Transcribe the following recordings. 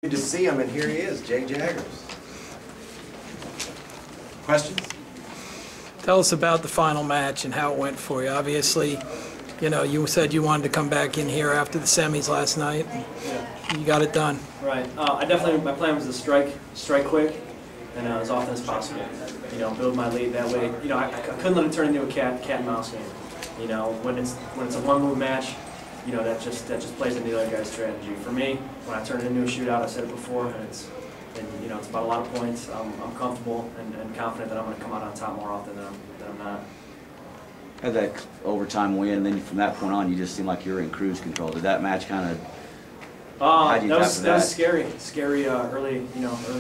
Good to see him, and here he is, Jay Jaggers. Questions? Tell us about the final match and how it went for you. Obviously, you said you wanted to come back in here after the semis last night. Yeah. You got it done. Right. My plan was to strike quick, and as often as possible. Build my lead that way. I couldn't let it turn into a cat and mouse game. When it's a one-move match, that just plays into the other guy's strategy. For me, when I turn it into a shootout, I said it before, and it's about a lot of points. I'm comfortable and confident that I'm going to come out on top more often than I'm not. Had that overtime win, and then from that point on, you just seemed like you were in cruise control. Did that match kind of? That was scary early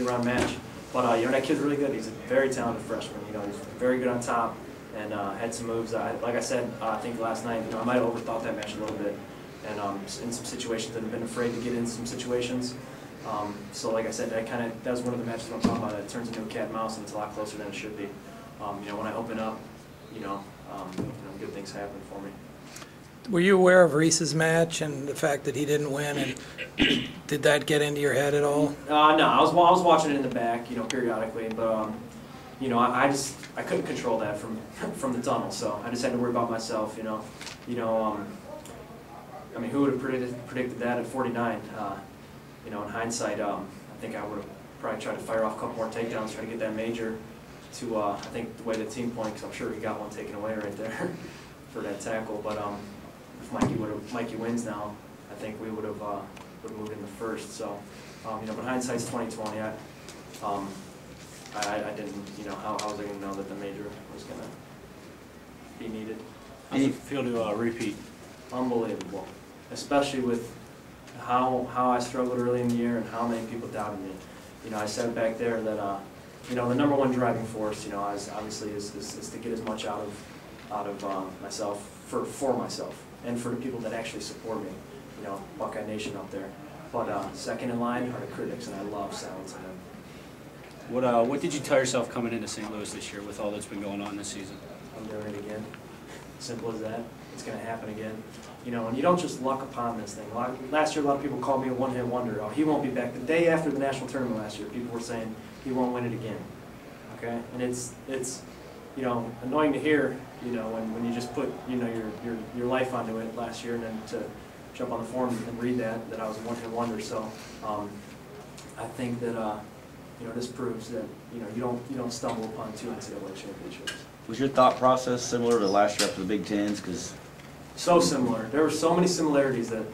round match. But that kid's really good. He's a very talented freshman. He's very good on top and had some moves. Like I said, I think last night, I might have overthought that match a little bit, and in some situations, I've been afraid to get in some situations. So like I said, that was one of the matches that I'm talking about. It turns into a cat and mouse, and it's a lot closer than it should be. When I open up, good things happen for me. Were you aware of Reese's match and the fact that he didn't win, and did that get into your head at all? No, I was watching it in the back, periodically, but I couldn't control that from the tunnel, so I just had to worry about myself. Who would have predicted that at 49? In hindsight, I think I would have probably tried to fire off a couple more takedowns, try to get that major to I think the way the team point, because I'm sure he got one taken away right there for that tackle. But if Mikey wins now, I think we would have moved in the first. So but hindsight's 20/20. I didn't, how was I going to know that the major was going to be needed? How does it feel to repeat? Unbelievable, especially with how I struggled early in the year and how many people doubted me. I said back there that the number one driving force, obviously is to get as much out of myself for myself and for the people that actually support me. Buckeye Nation up there. But second in line are the critics, and I love silencing them. What did you tell yourself coming into St. Louis this year with all that's been going on this season? I'm doing it again. Simple as that. It's going to happen again. And you don't just luck upon this thing. Last year, a lot of people called me a one-hit wonder. Oh, he won't be back. The day after the national tournament last year, people were saying he won't win it again. Okay, and it's annoying to hear. When you just put your life onto it last year, and then to jump on the forum and read that I was a one-hit wonder. So I think that this proves that you don't stumble upon two NCAA championships. Was your thought process similar to last year after the Big Tens? Because so similar. There were so many similarities that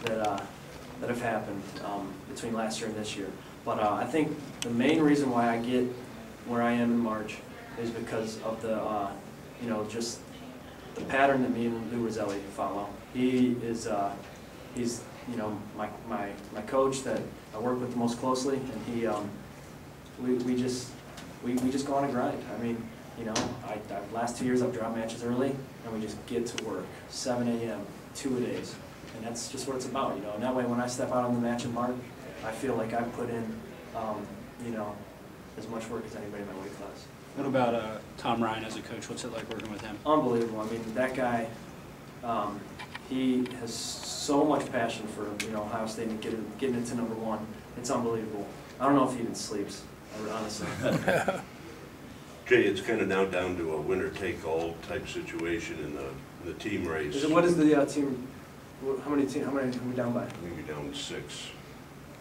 have happened between last year and this year. But I think the main reason why I get where I am in March is because of the just the pattern that me and Lou Roselli follow. He's my coach that I work with the most closely, and we just go on a grind. Last 2 years I've dropped matches early, and we just get to work 7 a.m. 2-a-days, and that's just what it's about. And that way when I step out on the match in March, I feel like I put in as much work as anybody in my weight class. What about Tom Ryan as a coach? What's it like working with him? Unbelievable. That guy, he has so much passion for Ohio State and getting it to number one. It's unbelievable. I don't know if he even sleeps, honestly. Jay, it's kind of now down to a winner-take-all type situation in the team race. What is the team? How many are we down by? I think you're down 6.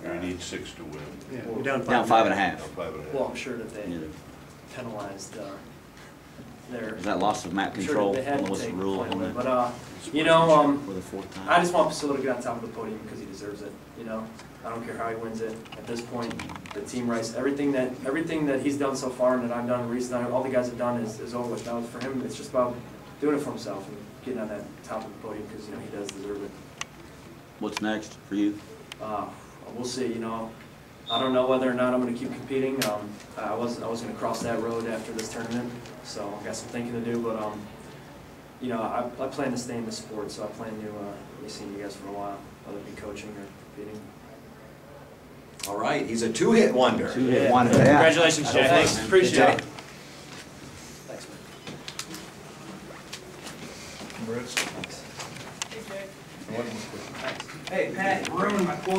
You need 6 to win. Yeah, we're down 5.5. down 5.5. Well, I'm sure that they penalized their. Is that loss of map control? They had to What's take the rule? a point away. But for the fourth time. I just want Priscilla to get on top of the podium because he deserves it. I don't care how he wins it. At this point, the team race, everything that he's done so far and that I've done recently, all the guys have done is over with. Now for him, it's just about doing it for himself and getting on that top of the podium because he does deserve it. What's next for you? We'll see. I don't know whether or not I'm going to keep competing. I was going to cross that road after this tournament, so I've got some thinking to do. But I plan to stay in the sport, so I plan to be seeing you guys for a while, whether it be coaching or competing. All right, he's a two-hit wonder. Two-hit wonder. Yeah. Congratulations, Jay. Thanks. Appreciate it. Thanks, man. Hey, Pat, ruined my quote.